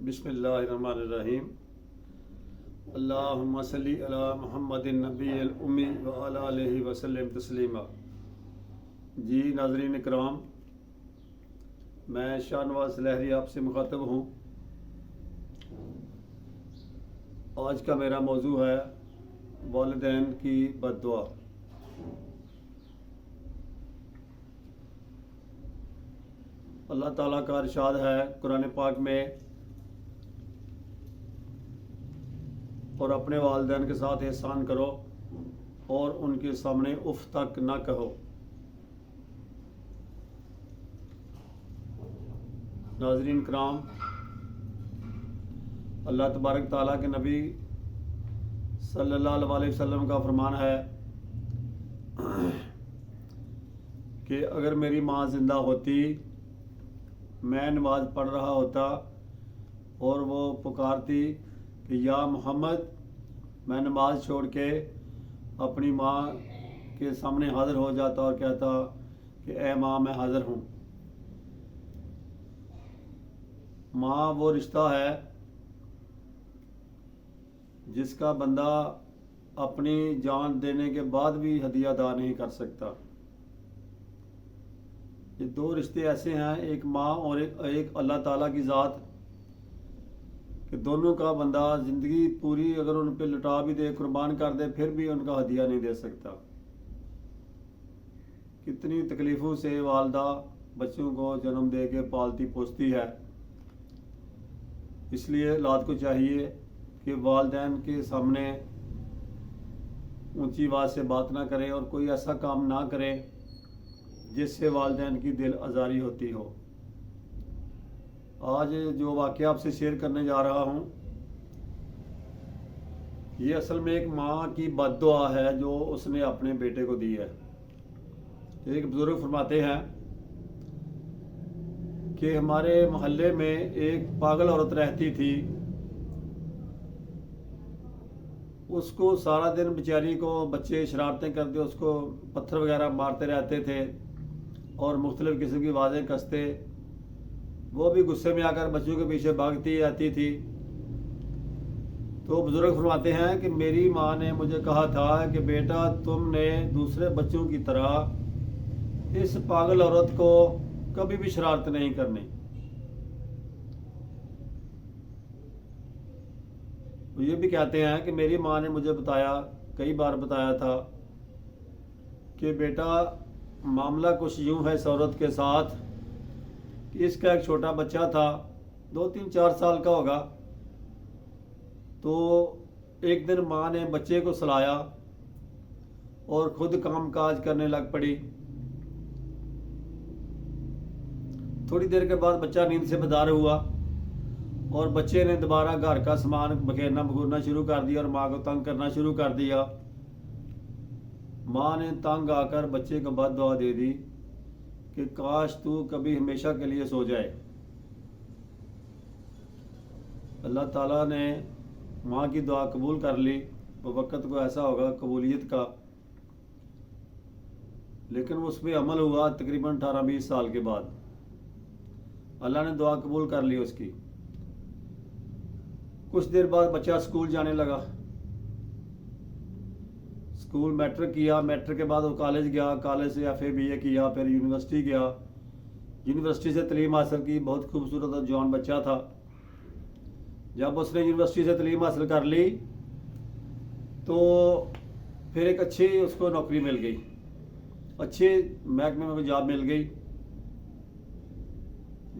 بسم اللہ الرحمن الرحیم۔ اللہم صلی علی محمد النبی الامی وعلی آلہ وسلم تسلیما۔ جی ناظرین اکرام، میں شاہ نواز لہری آپ سے مخاطب ہوں۔ آج کا میرا موضوع ہے والدین کی بد دعا۔ اللہ تعالیٰ کا ارشاد ہے قرآن پاک میں، اور اپنے والدین کے ساتھ احسان کرو اور ان کے سامنے اف تک نہ کہو۔ ناظرین کرام، اللہ تبارک تعالیٰ کے نبی صلی اللہ علیہ وسلم کا فرمان ہے کہ اگر میری ماں زندہ ہوتی، میں نماز پڑھ رہا ہوتا اور وہ پکارتی کہ یا محمد، میں نماز چھوڑ کے اپنی ماں کے سامنے حاضر ہو جاتا اور کہتا کہ اے ماں، میں حاضر ہوں۔ ماں وہ رشتہ ہے جس کا بندہ اپنی جان دینے کے بعد بھی ہدیہ ادا نہیں کر سکتا۔ یہ دو رشتے ایسے ہیں، ایک ماں اور ایک اللہ تعالیٰ کی ذات، کہ دونوں کا بندہ زندگی پوری اگر ان پہ لٹا بھی دے، قربان کر دے، پھر بھی ان کا ہدیہ نہیں دے سکتا۔ کتنی تکلیفوں سے والدہ بچوں کو جنم دے کے پالتی پوستی ہے۔ اس لیے اولاد کو چاہیے کہ والدین کے سامنے اونچی آواز سے بات نہ کرے اور کوئی ایسا کام نہ کرے جس سے والدین کی دل آزاری ہوتی ہو۔ آج جو واقعہ آپ سے شیئر کرنے جا رہا ہوں، یہ اصل میں ایک ماں کی بد دعا ہے جو اس نے اپنے بیٹے کو دی ہے۔ ایک بزرگ فرماتے ہیں کہ ہمارے محلے میں ایک پاگل عورت رہتی تھی۔ اس کو سارا دن بیچاری کو بچے شرارتیں کرتے، اس کو پتھر وغیرہ مارتے رہتے تھے اور مختلف قسم کی آوازیں کستے۔ وہ بھی غصے میں آ کر بچوں کے پیچھے بھاگتی آتی تھی۔ تو بزرگ فرماتے ہیں کہ میری ماں نے مجھے کہا تھا کہ بیٹا، تم نے دوسرے بچوں کی طرح اس پاگل عورت کو کبھی بھی شرارت نہیں کرنی۔ وہ یہ بھی کہتے ہیں کہ میری ماں نے مجھے بتایا، کئی بار بتایا تھا کہ بیٹا، معاملہ کچھ یوں ہے اس عورت کے ساتھ کہ اس کا ایک چھوٹا بچہ تھا، 2-3-4 سال کا ہوگا۔ تو ایک دن ماں نے بچے کو سلایا اور خود کام کاج کرنے لگ پڑی۔ تھوڑی دیر کے بعد بچہ نیند سے بیدار ہوا اور بچے نے دوبارہ گھر کا سامان بکھیرنا شروع کر دیا اور ماں کو تنگ کرنا شروع کر دیا۔ ماں نے تنگ آ کر بچے کو بد دعا دے دی کہ کاش تو کبھی ہمیشہ کے لیے سو جائے۔ اللہ تعالیٰ نے ماں کی دعا قبول کر لی۔ وہ وقت کو ایسا ہوگا قبولیت کا، لیکن اس پہ عمل ہوا تقریباً 18-20 سال کے بعد۔ اللہ نے دعا قبول کر لی اس کی۔ کچھ دیر بعد بچہ اسکول جانے لگا۔ اسکول میٹرک کیا، میٹرک کے بعد وہ کالج گیا، کالج سے FA BA کیا، پھر یونیورسٹی گیا، یونیورسٹی سے تعلیم حاصل کی۔ بہت خوبصورت اور جوان بچہ تھا۔ جب اس نے یونیورسٹی سے تعلیم حاصل کر لی تو پھر ایک اچھی اس کو نوکری مل گئی، اچھے محکمے میں جاب مل گئی۔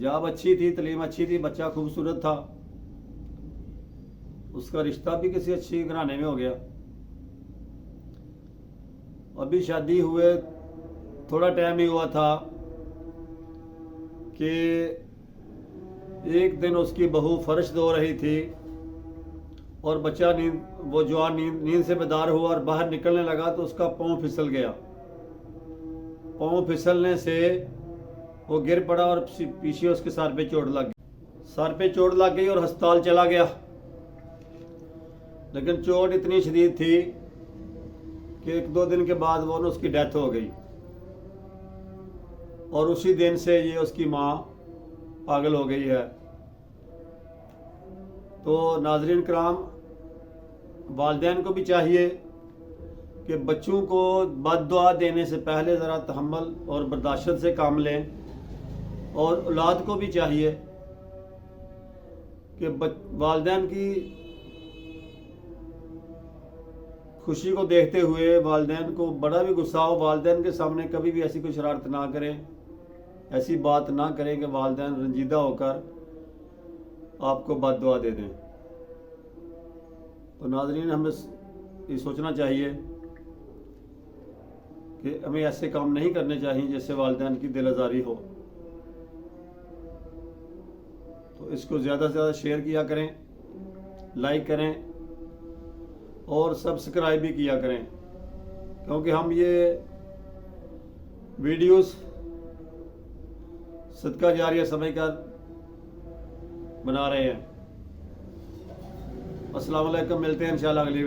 جاب اچھی تھی، تعلیم اچھی تھی، بچہ خوبصورت تھا۔ اس کا رشتہ بھی کسی اچھی گھرانے میں ہو گیا۔ ابھی شادی ہوئے تھوڑا ٹائم ہی ہوا تھا کہ ایک دن اس کی بہو فرش دھو رہی تھی اور بچہ وہ جوان نیند سے بیدار ہوا اور باہر نکلنے لگا تو اس کا پاؤں پھسل گیا۔ پاؤں پھسلنے سے وہ گر پڑا اور پیچھے اس کے سر پہ چوٹ لگ گئی۔ سر پہ چوٹ لگ گئی اور ہسپتال چلا گیا، لیکن چوٹ اتنی شدید تھی کہ 1-2 دن کے بعد وہ اس کی ڈیتھ ہو گئی۔ اور اسی دن سے یہ اس کی ماں پاگل ہو گئی ہے۔ تو ناظرین کرام، والدین کو بھی چاہیے کہ بچوں کو بد دعا دینے سے پہلے ذرا تحمل اور برداشت سے کام لیں، اور اولاد کو بھی چاہیے کہ والدین کی خوشی کو دیکھتے ہوئے والدین کو بڑا بھی غصہ ہو، والدین کے سامنے کبھی بھی ایسی کوئی شرارت نہ کریں، ایسی بات نہ کریں کہ والدین رنجیدہ ہو کر آپ کو بد دعا دے دیں۔ تو ناظرین، ہمیں یہ سوچنا چاہیے کہ ہمیں ایسے کام نہیں کرنے چاہیے جس سے والدین کی دل آزاری ہو۔ تو اس کو زیادہ سے زیادہ شیئر کیا کریں، لائک کریں اور سبسکرائب بھی کیا کریں، کیونکہ ہم یہ ویڈیوز صدقہ جاریہ سمجھ کر بنا رہے ہیں۔ السلام علیکم، ملتے ہیں انشاءاللہ اگلی